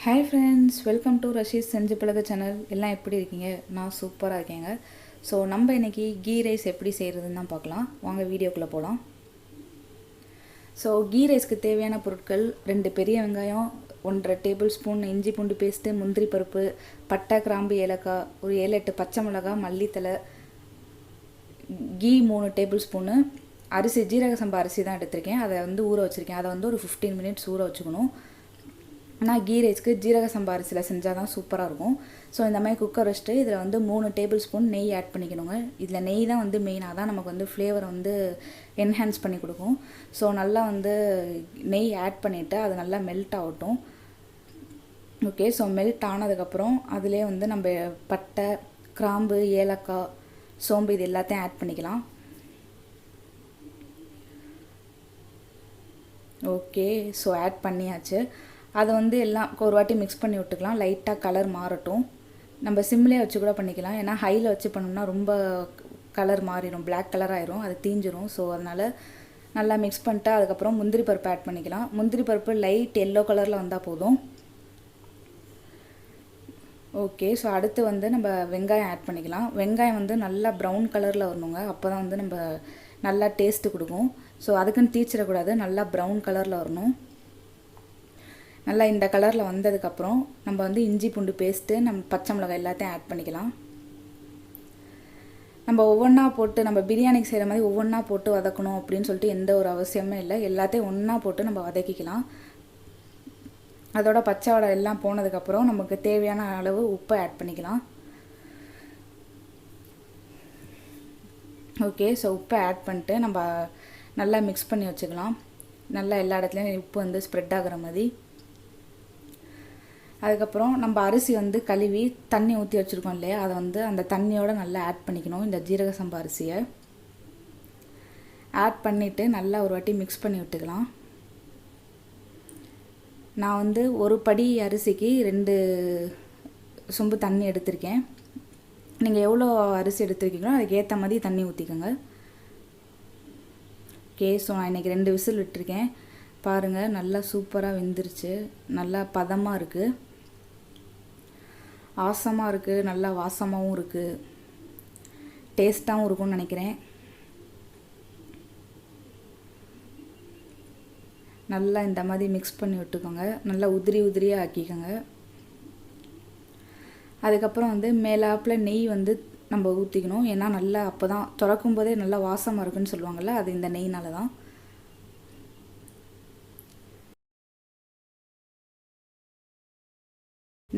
Hi friends, welcome to Rashi's senju channel. எல்லாம் எப்படி இருக்கீங்க? நான் சூப்பரா இருக்கேங்க. ஸோ நம்ம இன்னைக்கு கீ ரைஸ் எப்படி செய்கிறதுன்னு தான் பார்க்கலாம். வாங்க வீடியோக்குள்ளே போகலாம். ஸோ கீ ரைஸ்க்கு தேவையான பொருட்கள் 2 பெரிய வெங்காயம், 1.5 டேபிள் ஸ்பூன் இஞ்சி பூண்டு பேஸ்ட்டு, முந்திரி பருப்பு, பட்டை கிராம்பு ஏலக்காய், ஒரு 7-8 பச்சை மிளகாய், மல்லித்தலை, கீ 3 டேபிள் ஸ்பூனு, அரிசி ஜீரக சம்பா அரிசி தான் எடுத்திருக்கேன். அதை ஊற வச்சுருக்கேன். அதை ஒரு 15 மினிட்ஸ் ஊற வச்சுக்கணும். ஆனால் கீ ரைஸ்க்கு ஜீரக சம்பா அரிசியில் செஞ்சால் தான் சூப்பராக இருக்கும். ஸோ இந்த மாதிரி குக்கர் வச்சுட்டு இதில் 3 டேபிள் ஸ்பூன் நெய் ஆட் பண்ணிக்கணுங்க. இதில் நெய் தான் மெயினாக தான் நமக்கு ஃப்ளேவர் என்ஹான்ஸ் பண்ணி கொடுக்கும். ஸோ நல்லா நெய் ஆட் பண்ணிவிட்டு அது நல்லா மெல்ட் ஆகட்டும். ஓகே, ஸோ மெல்ட் ஆனதுக்கப்புறம் அதிலே நம்ம பட்டை, கிராம்பு, ஏலக்காய், சோம்பு இது எல்லாத்தையும் ஆட் பண்ணிக்கலாம். ஓகே, ஸோ ஆட் பண்ணியாச்சு. அதை எல்லாம் ஒரு வாட்டி மிக்ஸ் பண்ணி விட்டுக்கலாம். லைட்டாக கலர் மாறட்டும். நம்ம சிம்லேயே வச்சு கூட பண்ணிக்கலாம். ஏன்னா ஹையில் வச்சு பண்ணோம்னா ரொம்ப கலர் மாறிடும், பிளாக் கலர் ஆயிரும், அது தீஞ்சிரும். ஸோ அதனால் நல்லா மிக்ஸ் பண்ணிட்டு அதுக்கப்புறம் முந்திரி பருப்பு ஆட் பண்ணிக்கலாம். முந்திரி பருப்பு லைட் எல்லோ கலரில் வந்தால் போதும். ஓகே, ஸோ அடுத்து நம்ம வெங்காயம் ஆட் பண்ணிக்கலாம். வெங்காயம் நல்லா ப்ரௌன் கலரில் வரணுங்க. அப்போ தான் நம்ம நல்லா டேஸ்ட்டு கொடுக்கும். ஸோ அதுக்குன்னு தீச்சிடக்கூடாது, நல்லா ப்ரௌன் கலரில் வரணும். நல்லா இந்த கலரில் வந்ததுக்கப்புறம் நம்ம இஞ்சி பூண்டு பேஸ்ட்டு, நம்ம பச்சை மிளகாய் எல்லாத்தையும் ஆட் பண்ணிக்கலாம். நம்ம ஒவ்வொன்றா போட்டு நம்ம பிரியாணிக்கு செய்கிற மாதிரி ஒவ்வொன்றா போட்டு வதக்கணும் அப்படின்னு சொல்லிட்டு எந்த ஒரு அவசியமே இல்லை. எல்லாத்தையும் ஒன்றா போட்டு நம்ம வதக்கிக்கலாம். அதோட பச்சை வடை எல்லாம் போனதுக்கப்புறம் நமக்கு தேவையான அளவு உப்பை ஆட் பண்ணிக்கலாம். ஓகே, ஸோ உப்பை ஆட் பண்ணிட்டு நம்ம நல்லா மிக்ஸ் பண்ணி வச்சுக்கலாம். நல்லா எல்லா இடத்துலையும் உப்பு ஸ்ப்ரெட் ஆகிற மாதிரி. அதுக்கப்புறம் நம்ம அரிசி கழுவி தண்ணி ஊற்றி வச்சுருக்கோம் இல்லையா, அதை அந்த தண்ணியோடு நல்லா ஆட் பண்ணிக்கணும். இந்த ஜீரக சம்பா அரிசியை ஆட் பண்ணிவிட்டு நல்லா ஒரு வாட்டி மிக்ஸ் பண்ணி விட்டுக்கலாம். நான் ஒரு படி அரிசிக்கு 2 சொம்பு தண்ணி எடுத்திருக்கேன். நீங்கள் எவ்வளோ அரிசி எடுத்துருக்கீங்களோ அதுக்கு ஏற்ற மாதிரி தண்ணி ஊற்றிக்கோங்க. ஓகே, ஸோ நான் இன்றைக்கி 2 விசில் விட்டுருக்கேன். பாருங்கள், நல்லா சூப்பராக வெந்துருச்சு. நல்லா பதமாக இருக்குது, ஆசமாக இருக்குது, நல்லா வாசமாகவும் இருக்குது, டேஸ்ட்டாகவும் இருக்கும்னு நினைக்கிறேன். நல்லா இந்த மாதிரி மிக்ஸ் பண்ணி விட்டுக்கோங்க. நல்லா உதிரியாக ஆக்கிக்கோங்க. அதுக்கப்புறம் மேலாப்பில் நெய் நம்ம ஊற்றிக்கணும். ஏன்னா நல்லா அப்போ தான் திறக்கும் போதே நல்லா வாசமாக இருக்குன்னு சொல்லுவாங்கள்ல, அது இந்த நெய்னால தான்.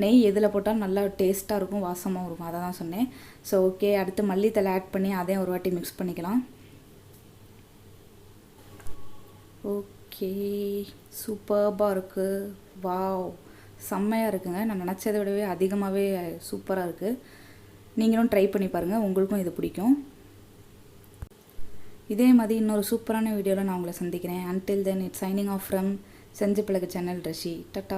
நெய் எதில் போட்டாலும் நல்லா டேஸ்ட்டாக இருக்கும், வாசமாகவும் இருக்கும், அதை தான் சொன்னேன். ஸோ ஓகே, அடுத்து மல்லித்தலை ஆட் பண்ணி அதையும் ஒரு வாட்டி மிக்ஸ் பண்ணிக்கலாம். ஓகே, சூப்பர்பாக இருக்குது. வாவ், செம்மையாக இருக்குங்க. நான் நினச்சதை விடவே அதிகமாகவே சூப்பராக இருக்குது. நீங்களும் ட்ரை பண்ணி பாருங்கள், உங்களுக்கும் இது பிடிக்கும். இதே மாதிரி இன்னொரு சூப்பரான வீடியோவில் நான் உங்களை சந்திக்கிறேன். Until then it's signing off from செஞ்சு பழகு சேனல் ரஷி. டட்டா.